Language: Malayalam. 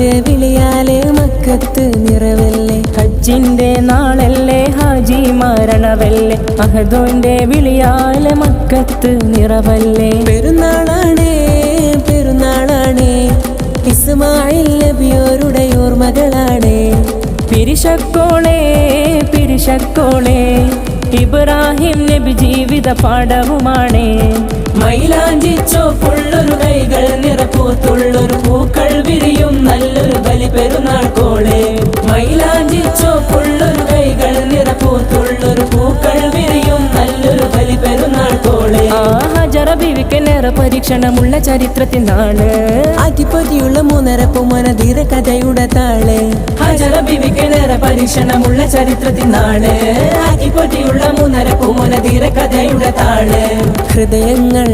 അള്ളാഹുവിന്റെ വിളിയാലെ മക്കത്ത് നിറവല്ലേ. ഹജ്ജിന്റെ നാളല്ലേ ഹാജി മരണവല്ലേ. അഹദോന്റെ വിളിയാലെ മക്കത്ത് നിറവല്ലേ. പെരുന്നാളാണേ പെരുന്നാളാണേ ഇസ്മായിൽ നബിയോരുടെ ഓർമ്മകളാണേ. പിരിശക്കോളെ പിരിശക്കോളെ ഇബ്രാഹിം നബി ജീവിത പാഠവുമാണേ. മൈലാഞ്ചിച്ചോപ്പുള്ളൊരു കൈകൾ നിറപ്പൂത്തുള്ളൊരു പൂക്കൾ വിരിയും നല്ലൊരു ബലി പെരുന്നാൾ കോളെ. മൈലാഞ്ചിച്ചോപ്പുള്ളൊരു കൈകൾ നിറപ്പൂത്തുള്ളൊരു പൂക്കൾ വിരിയും നല്ലൊരു ബലി പെരുന്നാൾ കോളെ. ഹജറ ബീവിക്കേറെ പരീക്ഷണമുള്ള ചരിത്രത്തിനാണ്. അധിപതിയുള്ള മൂന്നരപ്പുമനധീര കഥയുടെ താള്. ഹജറ ബീവിക്കേറെ പരീക്ഷണമുള്ള ചരിത്രത്തിനാണ്. അധിപതിയുള്ള മൂന്നരപ്പുമനധീര കഥയുടെ താള്. ഹൃദയങ്ങൾ